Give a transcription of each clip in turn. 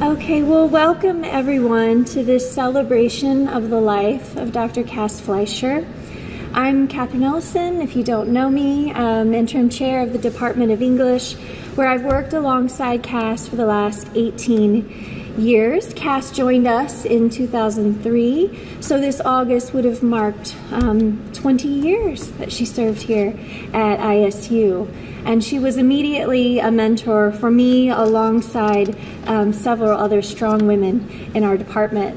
Okay, well, welcome everyone to this celebration of the life of Dr. Kass Fleisher. I'm Catherine Ellison, if you don't know me, interim chair of the Department of English, where I've worked alongside Kass for the last 18 years. Kass joined us in 2003, so this August would have marked 20 years that she served here at ISU. And she was immediately a mentor for me alongside several other strong women in our department.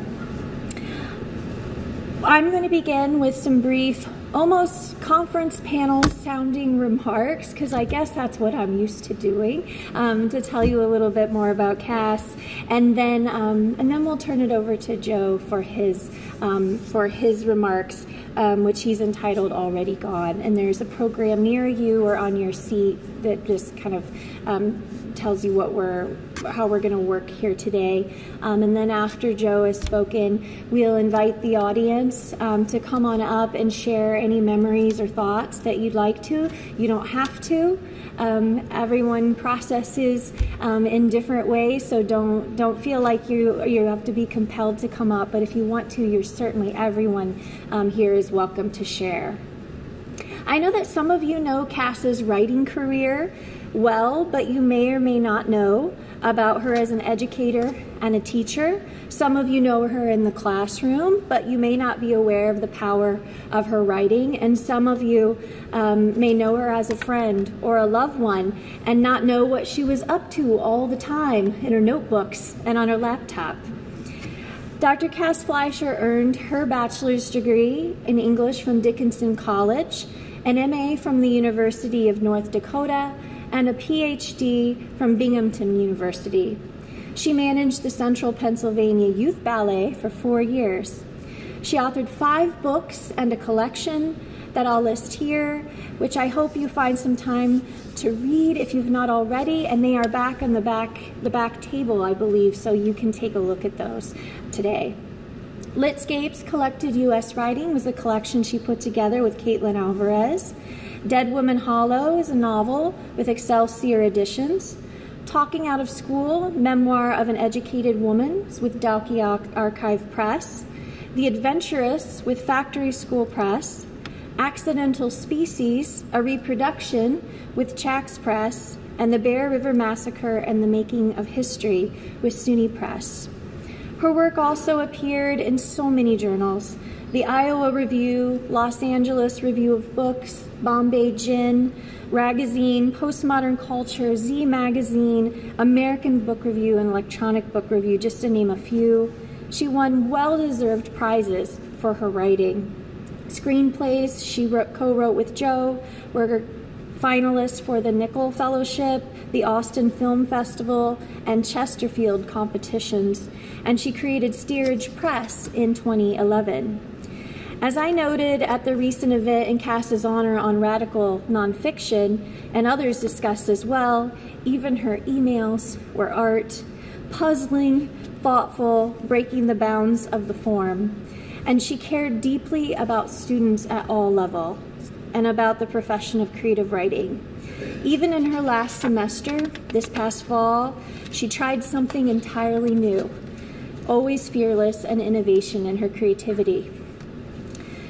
I'm going to begin with some brief, almost conference panel sounding remarks, because I guess that's what I'm used to doing, to tell you a little bit more about Kass, and then we'll turn it over to Joe for his remarks, which he's entitled "Already Gone." And there's a program near you or on your seat that just kind of tells you how we're going to work here today. And then after Joe has spoken, we'll invite the audience to come on up and share any memories or thoughts that you'd like to. You don't have to. Everyone processes in different ways, so don't feel like you have to be compelled to come up. But if you want to, you're certainly, everyone here is welcome to share. I know that some of you know Kass's writing career well, but you may or may not know about her as an educator and a teacher. Some of you know her in the classroom, but you may not be aware of the power of her writing. And some of you may know her as a friend or a loved one and not know what she was up to all the time in her notebooks and on her laptop. Dr. Kass Fleisher earned her bachelor's degree in English from Dickinson College, an MA from the University of North Dakota, and a PhD from Binghamton University. She managed the Central Pennsylvania Youth Ballet for 4 years. She authored 5 books and a collection that I'll list here, which I hope you find some time to read if you've not already, and they are back on the back table, I believe, so you can take a look at those today. Litscape's Collected U.S. Writing was a collection she put together with Caitlin Alvarez. Dead Woman Hollow is a novel with Excelsior Editions. Talking Out of School, Memoir of an Educated Woman with Dalkey Archive Press. The Adventurous with Factory School Press. Accidental Species, a reproduction with Chax Press, and The Bear River Massacre and the Making of History with SUNY Press. Her work also appeared in so many journals: the Iowa Review, Los Angeles Review of Books, Bombay Gin, Ragazine, Postmodern Culture, Z Magazine, American Book Review, and Electronic Book Review, just to name a few. She won well-deserved prizes for her writing. Screenplays she co-wrote with Joe were finalists for the Nickel Fellowship, the Austin Film Festival, and Chesterfield competitions, and she created Steerage Press in 2011. As I noted at the recent event in Kass's honor on radical nonfiction, and others discussed as well, even her emails were art, puzzling, thoughtful, breaking the bounds of the form. And she cared deeply about students at all levels and about the profession of creative writing. Even in her last semester, this past fall, she tried something entirely new, always fearless and innovation in her creativity.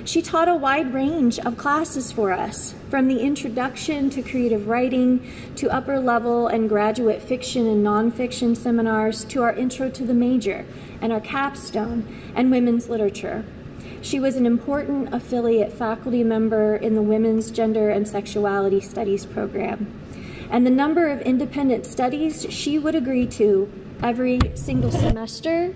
She taught a wide range of classes for us, from the introduction to creative writing, to upper level and graduate fiction and nonfiction seminars, to our intro to the major and our capstone and women's literature. She was an important affiliate faculty member in the Women's Gender and Sexuality Studies program. And the number of independent studies she would agree to every single semester,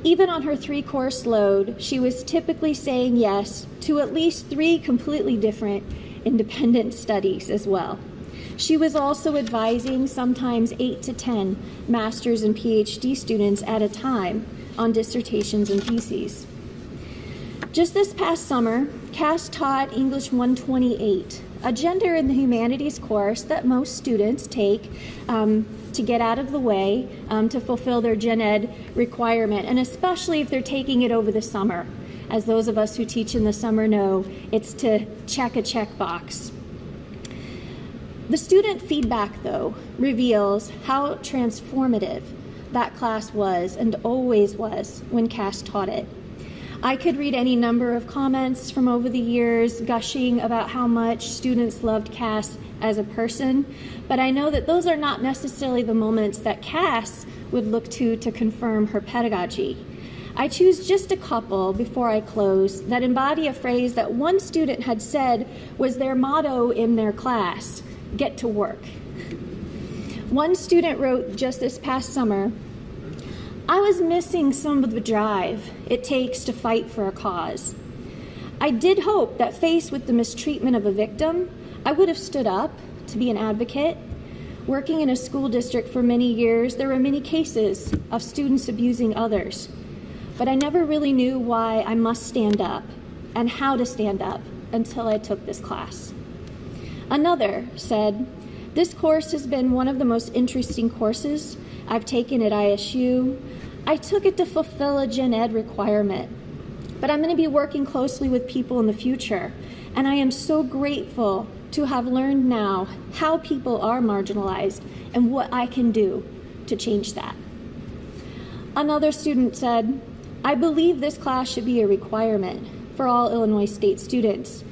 even on her 3-course load, she was typically saying yes to at least 3 completely different independent studies as well. She was also advising sometimes 8 to 10 master's and PhD students at a time on dissertations and theses. Just this past summer, Kass taught English 128, a gender in the humanities course that most students take to get out of the way to fulfill their gen ed requirement, and especially if they're taking it over the summer. As those of us who teach in the summer know, it's to check a checkbox. The student feedback, though, reveals how transformative that class was and always was when Kass taught it. I could read any number of comments from over the years gushing about how much students loved Kass as a person, but I know that those are not necessarily the moments that Kass would look to confirm her pedagogy. I choose just a couple before I close that embody a phrase that one student had said was their motto in their class: get to work. One student wrote just this past summer, "I was missing some of the drive it takes to fight for a cause. I did hope that faced with the mistreatment of a victim, I would have stood up to be an advocate. Working in a school district for many years, there were many cases of students abusing others, but I never really knew why I must stand up and how to stand up until I took this class." Another said, "This course has been one of the most interesting courses I've taken at ISU. I took it to fulfill a gen ed requirement, but I'm going to be working closely with people in the future, and I am so grateful to have learned now how people are marginalized and what I can do to change that." Another student said, "I believe this class should be a requirement for all Illinois State students.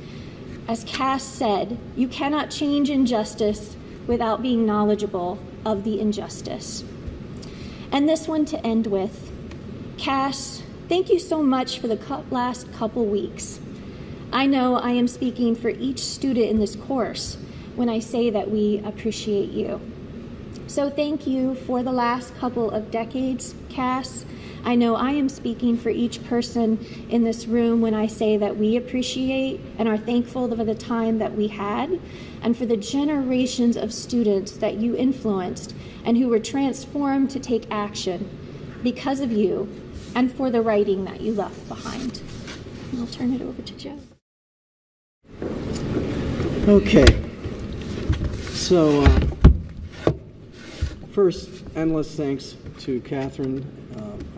As Kass said, you cannot change injustice without being knowledgeable of the injustice." And this one to end with, Kass, thank you so much for the last couple weeks. I know I am speaking for each student in this course when I say that we appreciate you. So thank you for the last couple of decades, Kass. I know I am speaking for each person in this room when I say that we appreciate and are thankful for the time that we had and for the generations of students that you influenced and who were transformed to take action because of you and for the writing that you left behind. And I'll turn it over to Joe. Okay. So first, endless thanks to Catherine,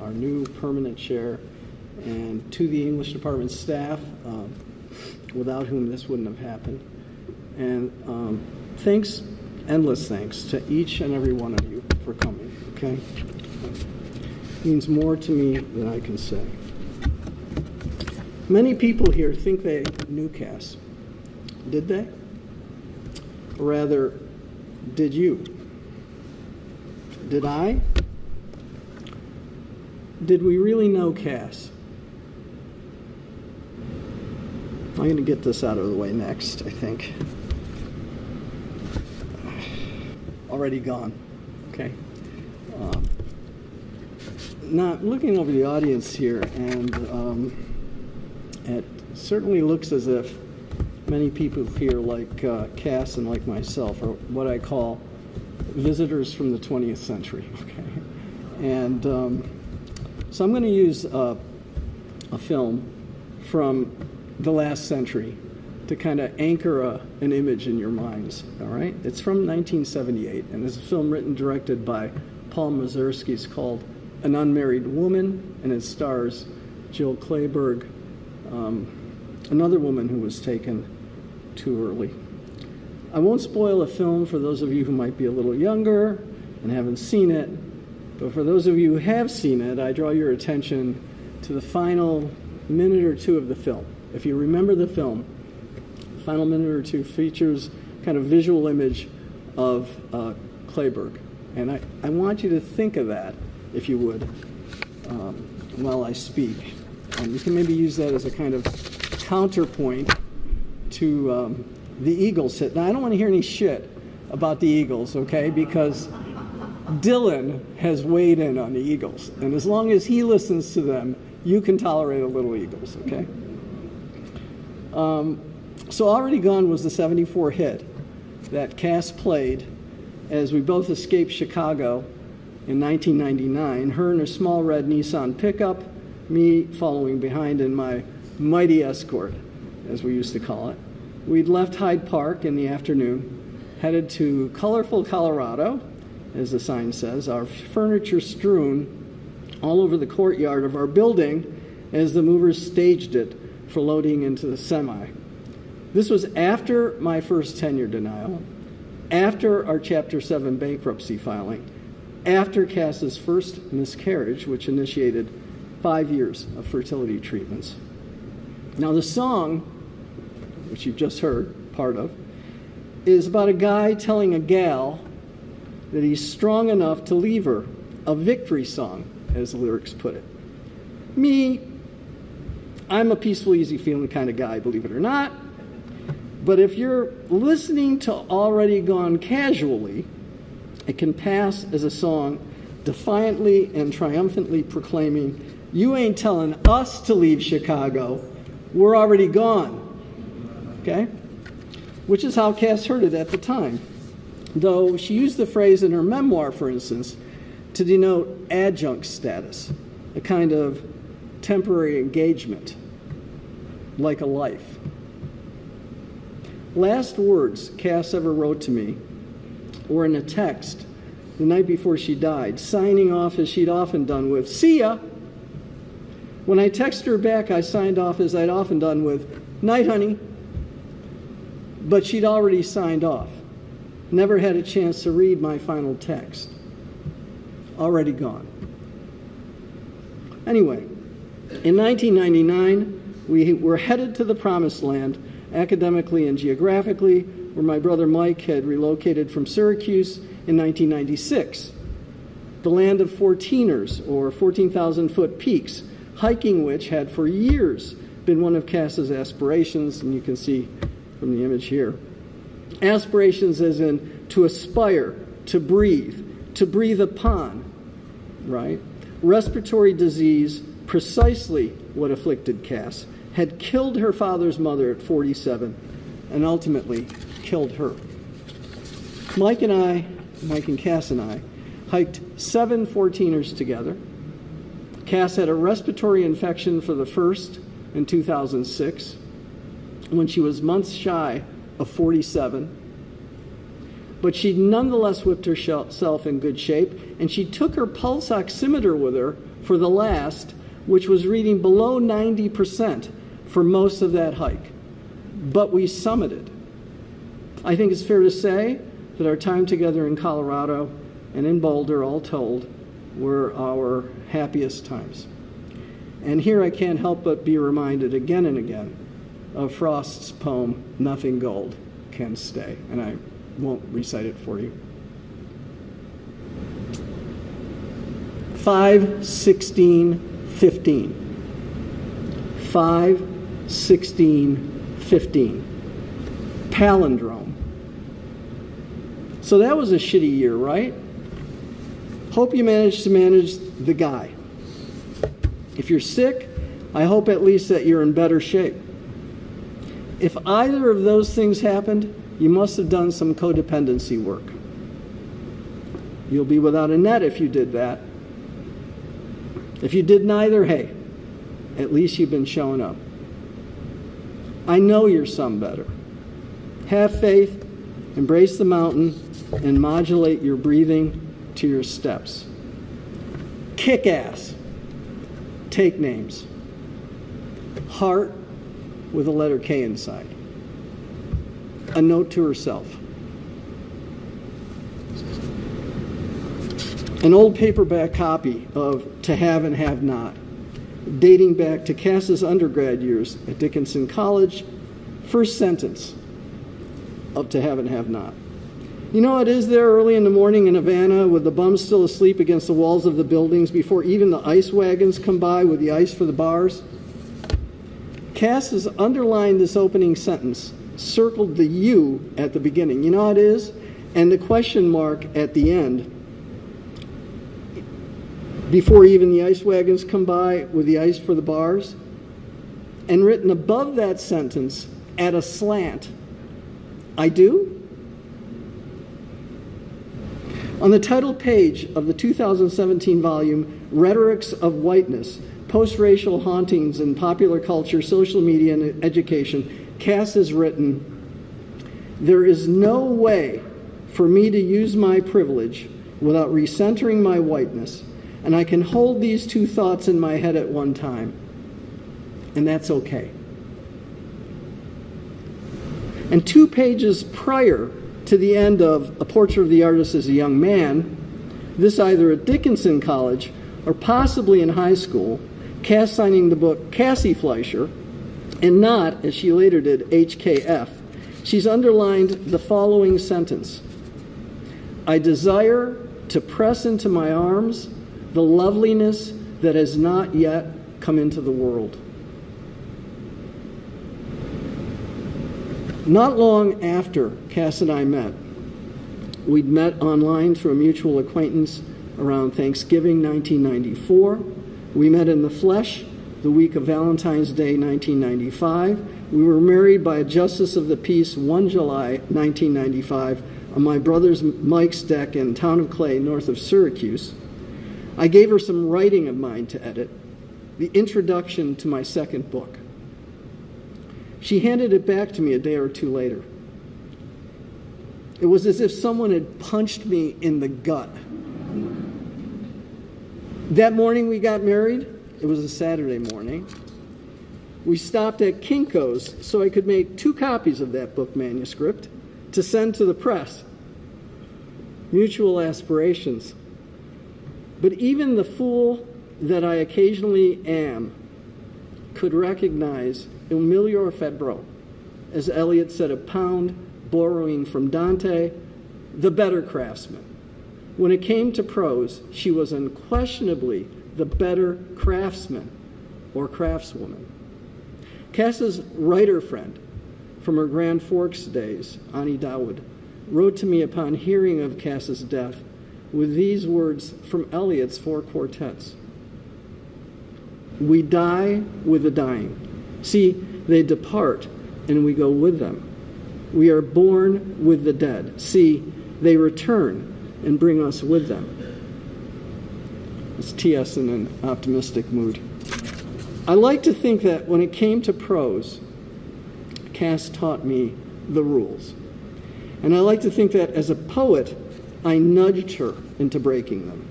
our new permanent chair, and to the English department staff, without whom this wouldn't have happened. And thanks, endless thanks to each and every one of you for coming, okay? It means more to me than I can say. Many people here think they knew Kass. Did they? Or rather, did you? Did I? Did we really know Kass? I'm going to get this out of the way next, I think. Already gone. Okay. Now, looking over the audience here, and it certainly looks as if many people here, like Kass and like myself, are what I call visitors from the 20th century. Okay. And so I'm going to use a film from the last century to kind of anchor an image in your minds, all right? It's from 1978, and it's a film written and directed by Paul Mazursky. It's called An Unmarried Woman, and it stars Jill Clayburgh, another woman who was taken too early. I won't spoil a film for those of you who might be a little younger and haven't seen it, but for those of you who have seen it, I draw your attention to the final minute or two of the film. If you remember the film, the final minute or two features kind of visual image of Clayburgh. And I want you to think of that, if you would, while I speak. And you can maybe use that as a kind of counterpoint to the Eagles hit. Now, I don't want to hear any shit about the Eagles, okay, because Dylan has weighed in on the Eagles. And as long as he listens to them, you can tolerate a little Eagles, okay? So Already Gone was the '74 hit that Kass played as we both escaped Chicago in 1999, her in a small red Nissan pickup, me following behind in my mighty Escort, as we used to call it. We'd left Hyde Park in the afternoon, headed to colorful Colorado, as the sign says, our furniture strewn all over the courtyard of our building as the movers staged it for loading into the semi. This was after my first tenure denial, after our Chapter 7 bankruptcy filing, after Kass's first miscarriage, which initiated 5 years of fertility treatments. Now the song, which you've just heard part of, is about a guy telling a gal that he's strong enough to leave her, a victory song, as the lyrics put it. Me, I'm a peaceful, easy feeling kind of guy, believe it or not. But if you're listening to Already Gone casually, it can pass as a song defiantly and triumphantly proclaiming, "You ain't telling us to leave Chicago. We're already gone." Okay? Which is how Kass heard it at the time. Though she used the phrase in her memoir, for instance, to denote adjunct status, a kind of temporary engagement, like a life. Last words Kass ever wrote to me were in a text the night before she died, signing off as she'd often done with, "See ya." When I texted her back, I signed off as I'd often done with, "Night, honey." But she'd already signed off. Never had a chance to read my final text. Already gone. Anyway, in 1999, we were headed to the promised land, academically and geographically, where my brother Mike had relocated from Syracuse in 1996. The land of 14ers, or 14,000-foot peaks, hiking which had for years been one of Kass's aspirations, and you can see from the image here. Aspirations as in to aspire, to breathe upon, right? Respiratory disease, precisely what afflicted Kass, had killed her father's mother at 47 and ultimately killed her. Mike and Kass and I, hiked 7 14ers together. Kass had a respiratory infection for the first in 2006 when she was months shy of 47. But she nonetheless whipped herself in good shape, and she took her pulse oximeter with her for the last, which was reading below 90% for most of that hike. But we summited. I think it's fair to say that our time together in Colorado and in Boulder, all told, were our happiest times. And here I can't help but be reminded again and again of Frost's poem, "Nothing Gold Can Stay," and I won't recite it for you. 5/16/15. 5/16/15. Palindrome. So that was a shitty year, right? Hope you managed to manage the guy. If you're sick, I hope at least that you're in better shape. If either of those things happened, you must have done some codependency work. You'll be without a net if you did that. If you did neither, hey, at least you've been showing up. I know you're some better. Have faith, embrace the mountain, and modulate your breathing to your steps. Kick ass. Take names. Heart with a letter K inside. A note to herself. An old paperback copy of To Have and Have Not, dating back to Kass's undergrad years at Dickinson College, first sentence of To Have and Have Not. You know, it is there early in the morning in Havana with the bums still asleep against the walls of the buildings before even the ice wagons come by with the ice for the bars. Kass has underlined this opening sentence, circled the U at the beginning. You know how it is? And the question mark at the end, before even the ice wagons come by with the ice for the bars. And written above that sentence, at a slant, I do? On the title page of the 2017 volume, Rhetorics of Whiteness, Post-Racial Hauntings in Popular Culture, Social Media, and Education, Kass has written, "There is no way for me to use my privilege without recentering my whiteness, and I can hold these two thoughts in my head at one time, and that's okay." And 2 pages prior to the end of A Portrait of the Artist as a Young Man, This either at Dickinson College or possibly in high school, Kass signing the book Cassie Fleisher, and not, as she later did, HKF. She's underlined the following sentence: I desire to press into my arms the loveliness that has not yet come into the world. Not long after Kass and I met, we'd met online through a mutual acquaintance around Thanksgiving 1994. We met in the flesh the week of Valentine's Day 1995. We were married by a justice of the peace 1 July 1995 on my brother's Mike's deck in Town of Clay, north of Syracuse. I gave her some writing of mine to edit, the introduction to my second book. She handed it back to me a day or two later. It was as if someone had punched me in the gut. That morning we got married. It was a Saturday morning. We stopped at Kinko's so I could make 2 copies of that book manuscript to send to the press. Mutual aspirations. But even the fool that I occasionally am could recognize Il miglior fabbro, as Eliot said of Pound, borrowing from Dante, the better craftsman. When it came to prose, she was unquestionably the better craftsman or craftswoman. Kass's writer friend from her Grand Forks days, Ani Dawood, wrote to me upon hearing of Kass's death with these words from Eliot's 4 quartets. We die with the dying. See, they depart, and we go with them. We are born with the dead. See, they return and bring us with them. It's T.S. in an optimistic mood. I like to think that when it came to prose, Kass taught me the rules. And I like to think that as a poet, I nudged her into breaking them.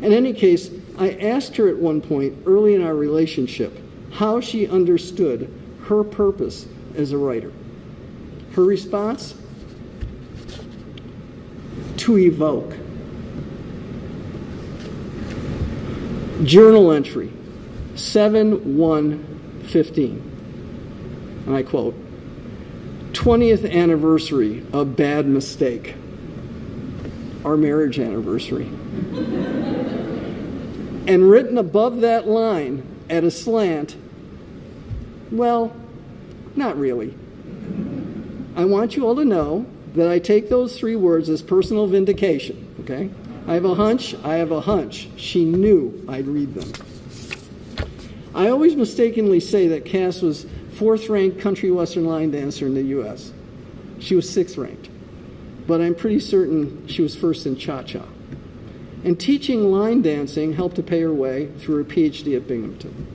In any case, I asked her at one point early in our relationship how she understood her purpose as a writer. Her response? To evoke. Journal entry, 7/1/15. And I quote, 20th anniversary of bad mistake. Our marriage anniversary. And written above that line at a slant, well, not really. I want you all to know that I take those 3 words as personal vindication, okay? I have a hunch, she knew I'd read them. I always mistakenly say that Kass was 4th-ranked country western line dancer in the U.S. She was 6th-ranked, but I'm pretty certain she was 1st in cha-cha. And teaching line dancing helped to pay her way through her PhD at Binghamton.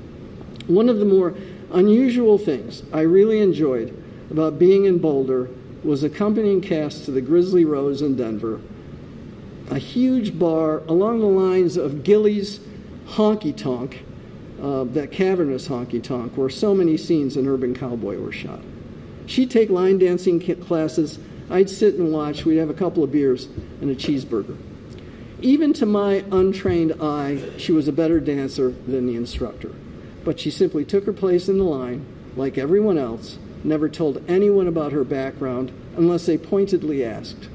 One of the more unusual things I really enjoyed about being in Boulder was accompanying Kass to the Grizzly Rose in Denver, a huge bar along the lines of Gillies' Honky Tonk, that cavernous honky tonk where so many scenes in Urban Cowboy were shot. She'd take line dancing classes, I'd sit and watch, we'd have a couple of beers and a cheeseburger. Even to my untrained eye, she was a better dancer than the instructor. But she simply took her place in the line, like everyone else, never told anyone about her background unless they pointedly asked.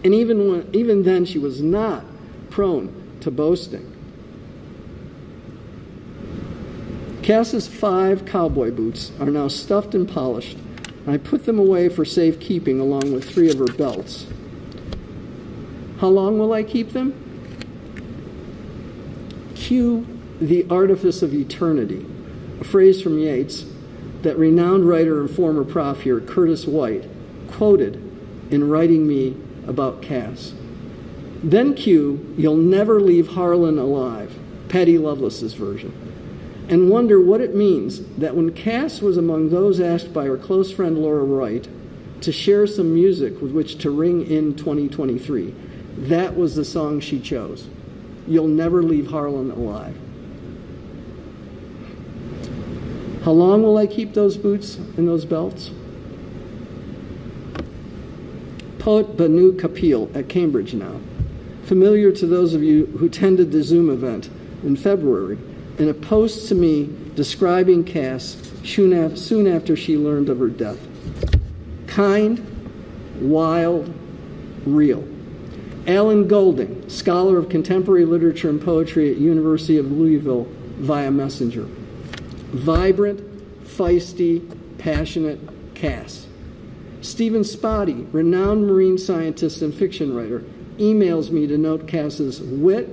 And even then, she was not prone to boasting. Kass's 5 cowboy boots are now stuffed and polished, and I put them away for safekeeping along with 3 of her belts. How long will I keep them? Cue the artifice of eternity, a phrase from Yeats that renowned writer and former prof here, Curtis White, quoted in writing me about Kass. Then cue You'll Never Leave Harlan Alive, Patty Lovelace's version, and wonder what it means that when Kass was among those asked by her close friend Laura Wright to share some music with which to ring in 2023, that was the song she chose, You'll Never Leave Harlan Alive. How long will I keep those boots and those belts? Poet Banu Kapil at Cambridge now familiar to those of you who attended the Zoom event in February, in a post to me describing Kass soon after she learned of her death. Kind, wild, real. Alan Golding, scholar of contemporary literature and poetry at University of Louisville via messenger. Vibrant, feisty, passionate Kass. Stephen Spotty, renowned marine scientist and fiction writer, emails me to note Kass's wit,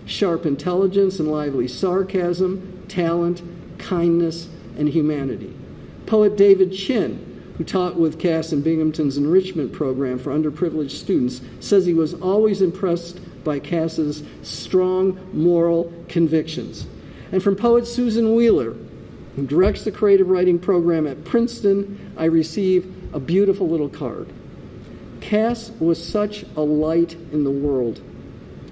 sharp intelligence, and lively sarcasm, talent, kindness, and humanity. Poet David Chin, who taught with Kass in Binghamton's enrichment program for underprivileged students, says he was always impressed by Kass's strong moral convictions. And from poet Susan Wheeler, who directs the creative writing program at Princeton, I receive a beautiful little card. Kass was such a light in the world,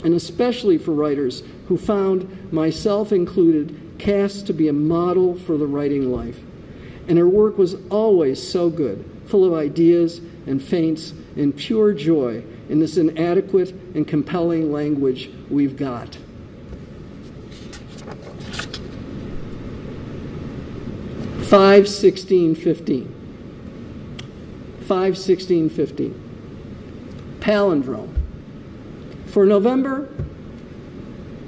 and especially for writers who found, myself included, Kass to be a model for the writing life. And her work was always so good, full of ideas and feints and pure joy in this inadequate and compelling language we've got. (5/16/15). 5/16/15. Palindrome. For November,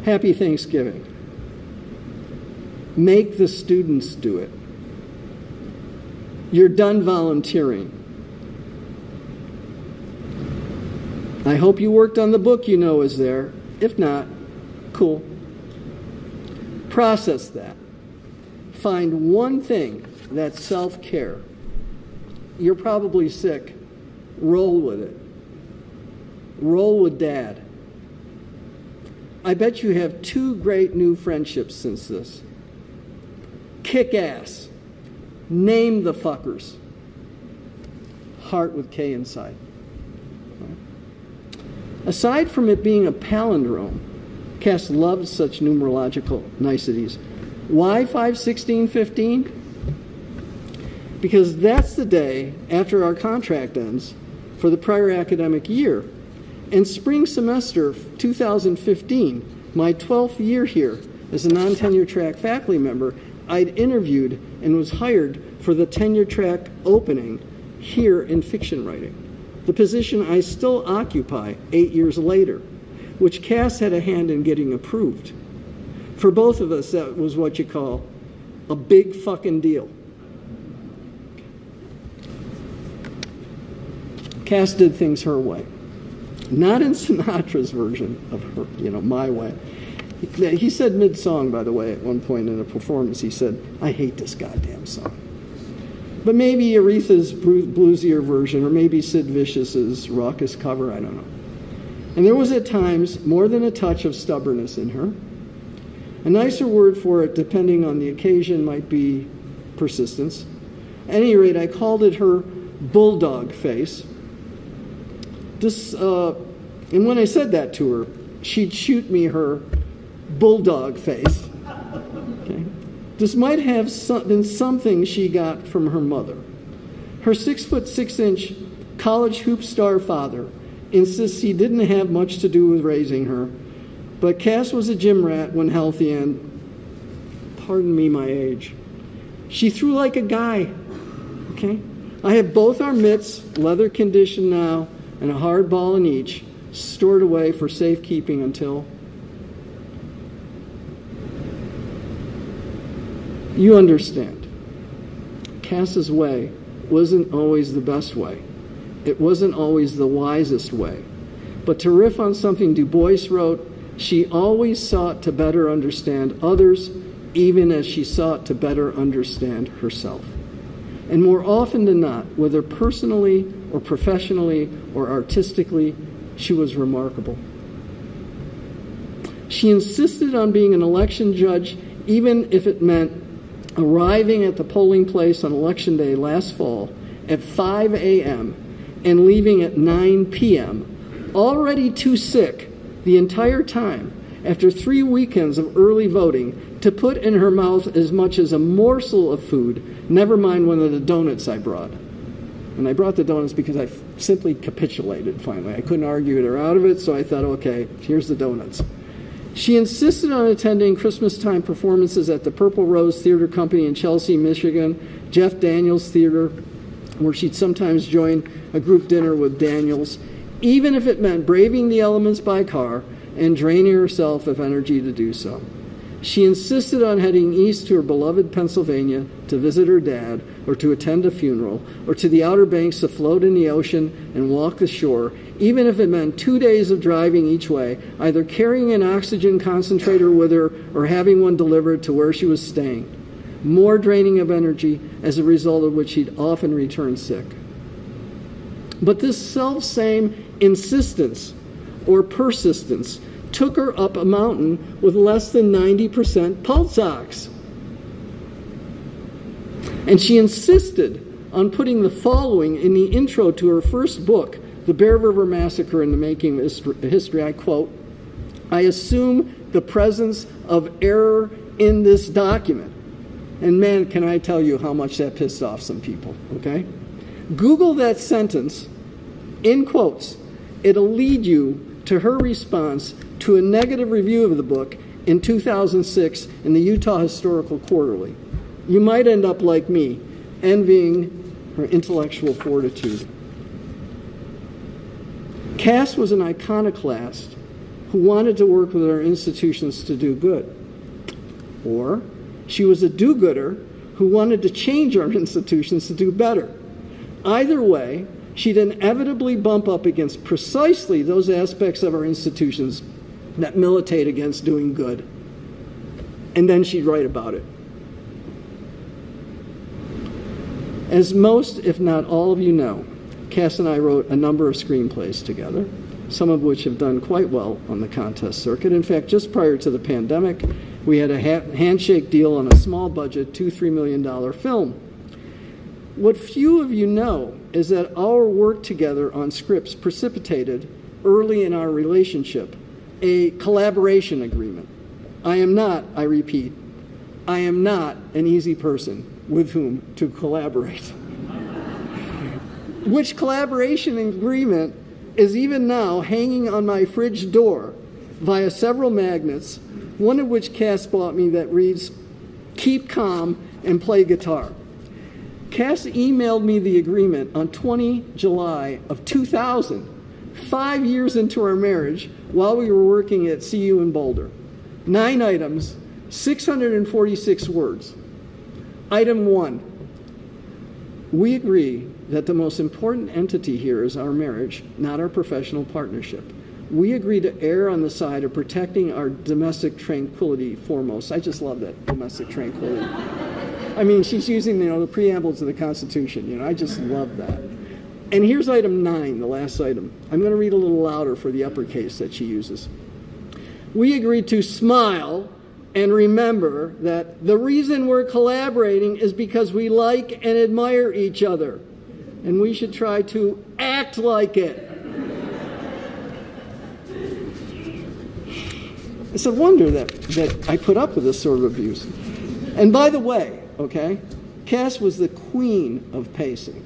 happy Thanksgiving. Make the students do it. You're done volunteering. I hope you worked on the book you know is there. If not, cool. Process that. Find one thing that's self-care. You're probably sick. Roll with it. Roll with Dad. I bet you have 2 great new friendships since this. Kick ass. Name the fuckers. Heart with K inside. Aside from it being a palindrome, Kass loved such numerological niceties. Why 5/16/15? Because that's the day after our contract ends for the prior academic year. And spring semester 2015, my 12th year here as a non-tenure track faculty member, I'd interviewed and was hired for the tenure track opening here in fiction writing, the position I still occupy 8 years later, which Kass had a hand in getting approved. For both of us, that was what you call a big fucking deal. Kass did things her way. Not in Sinatra's version of her, my way. He said mid-song, by the way, at one point in a performance, he said, "I hate this goddamn song." But maybe Aretha's bluesier version, or maybe Sid Vicious's raucous cover, I don't know. And there was at times more than a touch of stubbornness in her. A nicer word for it, depending on the occasion, might be persistence. At any rate, I called it her bulldog face. And when I said that to her, she'd shoot me her bulldog face. Okay. This might have been something she got from her mother. Her 6'6" college hoop star father insists he didn't have much to do with raising her, but Kass was a gym rat when healthy and, pardon me my age, she threw like a guy. Okay? I have both our mitts, leather conditioned now, and a hard ball in each, stored away for safekeeping until you understand. Kass's way wasn't always the best way. It wasn't always the wisest way. But to riff on something Du Bois wrote, she always sought to better understand others, even as she sought to better understand herself. And more often than not, whether personally or professionally or artistically, she was remarkable. She insisted on being an election judge, even if it meant arriving at the polling place on Election Day last fall at 5 a.m. and leaving at 9 p.m., already too sick the entire time after 3 weekends of early voting to put in her mouth as much as a morsel of food, never mind one of the donuts I brought. And I brought the donuts because I simply capitulated finally. I couldn't argue her out of it, so I thought, okay, here's the donuts. She insisted on attending Christmas-time performances at the Purple Rose Theater Company in Chelsea, Michigan, Jeff Daniels Theater, where she'd sometimes join a group dinner with Daniels, even if it meant braving the elements by car and draining herself of energy to do so. She insisted on heading east to her beloved Pennsylvania to visit her dad, or to attend a funeral, or to the Outer Banks to float in the ocean and walk the shore, even if it meant 2 days of driving each way, either carrying an oxygen concentrator with her or having one delivered to where she was staying. More draining of energy, as a result of which she'd often return sick. But this self-same insistence or persistence took her up a mountain with less than 90% pulse ox. And she insisted on putting the following in the intro to her first book, The Bear River Massacre and the Making of History. I quote, "I assume the presence of error in this document." And man, can I tell you how much that pissed off some people, okay? Google that sentence in quotes. It'll lead you to her response to a negative review of the book in 2006 in the Utah Historical Quarterly. You might end up like me, envying her intellectual fortitude. Kass was an iconoclast who wanted to work with our institutions to do good. Or she was a do-gooder who wanted to change our institutions to do better. Either way, she'd inevitably bump up against precisely those aspects of our institutions that militate against doing good. And then she'd write about it. As most, if not all of you know, Kass and I wrote a number of screenplays together, some of which have done quite well on the contest circuit. In fact, just prior to the pandemic, we had a handshake deal on a small budget, $2-3 million film. What few of you know is that our work together on scripts precipitated, early in our relationship, a collaboration agreement. I am not, I repeat, I am not an easy person with whom to collaborate. Which collaboration agreement is even now hanging on my fridge door via several magnets, one of which Kass bought me that reads, "Keep calm and play guitar." Kass emailed me the agreement on 20 July of 2000, 5 years into our marriage, while we were working at CU in Boulder. 9 items, 646 words. Item 1, we agree that the most important entity here is our marriage, not our professional partnership. We agree to err on the side of protecting our domestic tranquility foremost. I just love that, domestic tranquility. I mean, she's using, the preamble to the Constitution. I just love that. And here's item 9, the last item. I'm going to read a little louder for the uppercase that she uses. We agree to smile and remember that the reason we're collaborating is because we like and admire each other, and we should try to act like it. It's a wonder that I put up with this sort of abuse. And by the way, okay, Kass was the queen of pacing,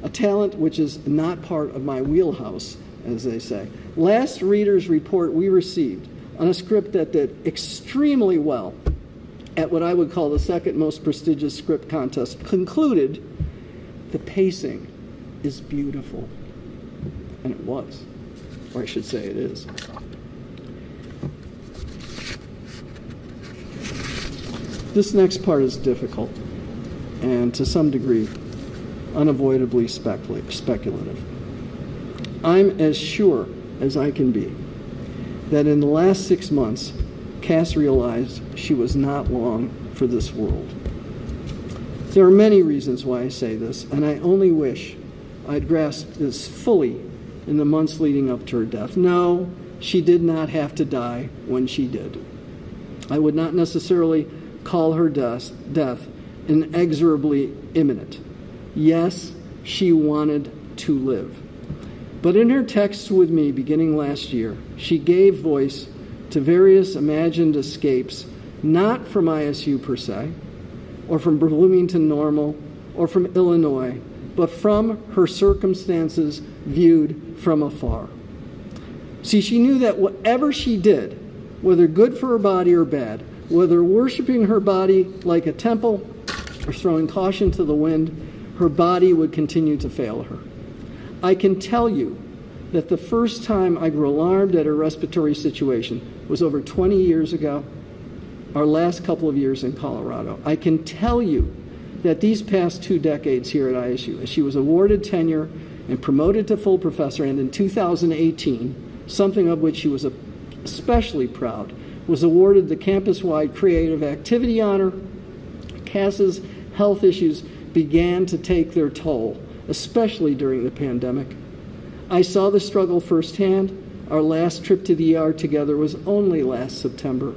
a talent which is not part of my wheelhouse, as they say. Last reader's report we received on a script that did extremely well at what I would call the second most prestigious script contest concluded the pacing is beautiful. And it was, or I should say it is. This next part is difficult and to some degree unavoidably speculative. I'm as sure as I can be that in the last 6 months, Kass realized she was not long for this world. There are many reasons why I say this, and I only wish I'd grasped this fully in the months leading up to her death. No, she did not have to die when she did. I would not necessarily call her death inexorably imminent. Yes, she wanted to live. But in her texts with me beginning last year, she gave voice to various imagined escapes, not from ISU per se, or from Bloomington Normal, or from Illinois, but from her circumstances viewed from afar. See, she knew that whatever she did, whether good for her body or bad, whether worshiping her body like a temple or throwing caution to the wind, her body would continue to fail her. I can tell you that the first time I grew alarmed at her respiratory situation was over 20 years ago, our last couple of years in Colorado. I can tell you that these past 2 decades here at ISU, as she was awarded tenure and promoted to full professor, and in 2018, something of which she was especially proud, was awarded the campus-wide Creative Activity Honor, Kass's health issues began to take their toll, especially during the pandemic. I saw the struggle firsthand. Our last trip to the ER together was only last September.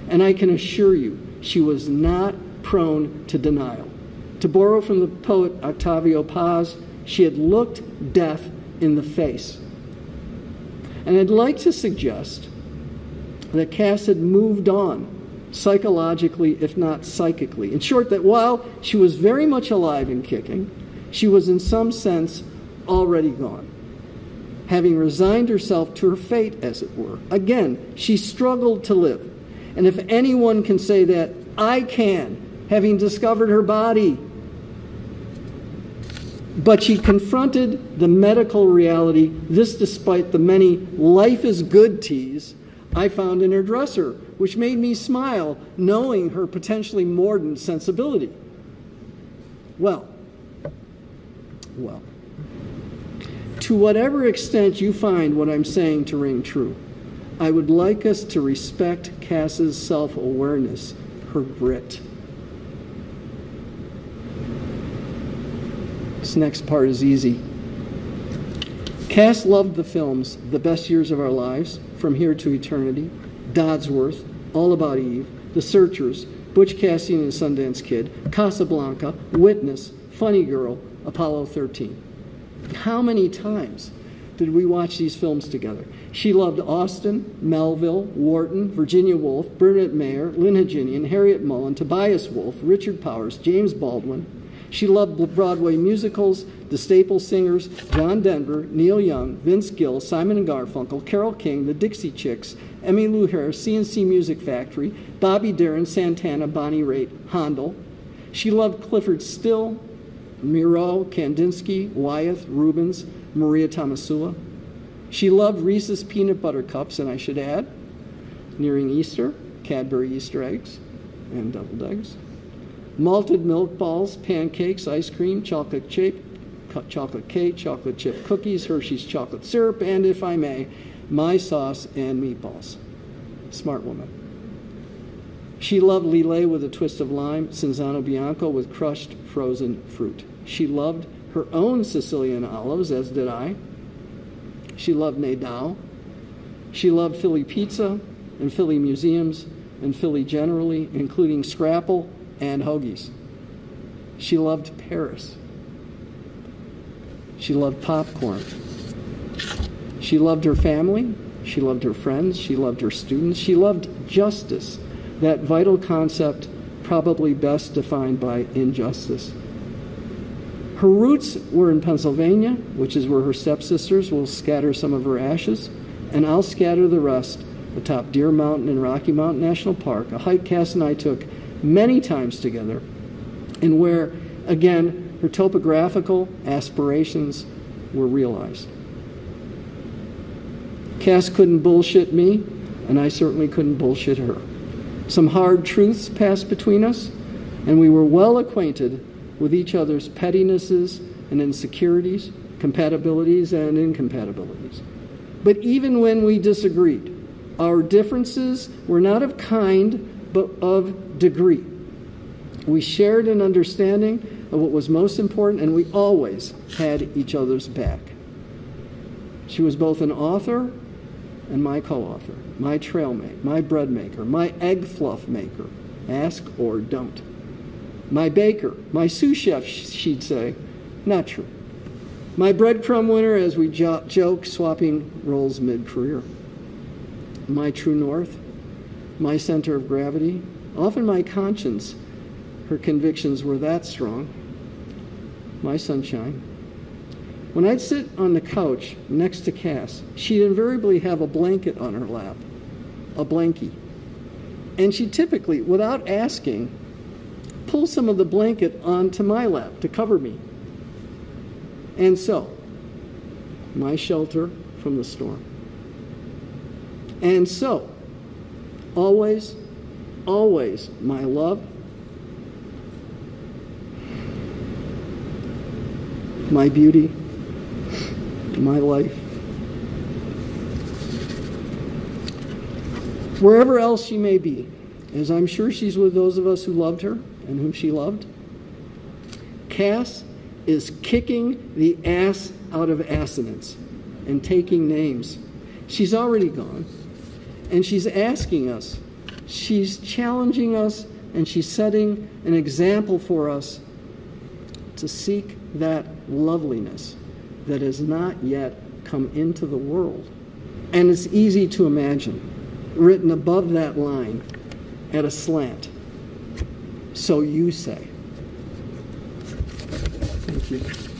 And I can assure you, she was not prone to denial. To borrow from the poet Octavio Paz, she had looked death in the face. And I'd like to suggest that Kass had moved on psychologically, if not psychically. In short, that while she was very much alive and kicking, she was in some sense already gone, having resigned herself to her fate, as it were. Again, she struggled to live. And if anyone can say that, I can, having discovered her body. But she confronted the medical reality, this despite the many life is good teas I found in her dresser, which made me smile, knowing her potentially mordant sensibility. Well, to whatever extent you find what I'm saying to ring true, I would like us to respect Kass's self-awareness, her grit. This next part is easy. Kass loved the films The Best Years of Our Lives, From Here to Eternity, Dodsworth, All About Eve, The Searchers, Butch Cassidy and the Sundance Kid, Casablanca, Witness, Funny Girl, Apollo 13. How many times did we watch these films together? She loved Austin, Melville, Wharton, Virginia Woolf, Burnett Mayer, Lynn Haginian, Harriet Mullen, Tobias Wolff, Richard Powers, James Baldwin. She loved Broadway musicals, the Staple Singers, John Denver, Neil Young, Vince Gill, Simon and Garfunkel, Carole King, the Dixie Chicks, Emmylou Harris, CNC Music Factory, Bobby Darin, Santana, Bonnie Raitt, Handel. She loved Clifford Still, Miro, Kandinsky, Wyeth, Rubens, Maria Tomasula. She loved Reese's Peanut Butter Cups, and I should add, nearing Easter, Cadbury Easter eggs and deviled eggs. Malted milk balls, pancakes, ice cream, chocolate cake, chocolate chip cookies, Hershey's chocolate syrup, and, if I may, my sauce and meatballs. Smart woman. She loved Lillet with a twist of lime, Cinzano Bianco with crushed frozen fruit. She loved her own Sicilian olives, as did I. She loved Nadal. She loved Philly pizza and Philly museums and Philly generally, including Scrapple and hoagies. She loved Paris. She loved popcorn. She loved her family. She loved her friends. She loved her students. She loved justice, that vital concept probably best defined by injustice. Her roots were in Pennsylvania, which is where her stepsisters will scatter some of her ashes, and I'll scatter the rest atop Deer Mountain and Rocky Mountain National Park, a hike Kass and I took many times together, and where, again, her topographical aspirations were realized. Kass couldn't bullshit me, and I certainly couldn't bullshit her. Some hard truths passed between us, and we were well acquainted with each other's pettinesses and insecurities, compatibilities and incompatibilities. But even when we disagreed, our differences were not of kind, but of degree. We shared an understanding of what was most important, and we always had each other's back. She was both an author and my co-author, my trail mate, my bread maker, my egg fluff maker, ask or don't. My baker, my sous chef, she'd say, not true. My breadcrumb winner, as we joke, swapping roles mid-career. My true north, my center of gravity, often my conscience. Her convictions were that strong. my sunshine, when I'd sit on the couch next to Kass, she'd invariably have a blanket on her lap, a blankie. And she'd typically, without asking, pull some of the blanket onto my lap to cover me. And so, my shelter from the storm. And so, always, always, my love, my beauty, my life. Wherever else she may be, as I'm sure she's with those of us who loved her and whom she loved, Kass is kicking the ass out of assonance and taking names. She's already gone, and she's asking us, she's challenging us, and she's setting an example for us to seek that loveliness that has not yet come into the world. And it's easy to imagine, written above that line at a slant, so you say. Thank you.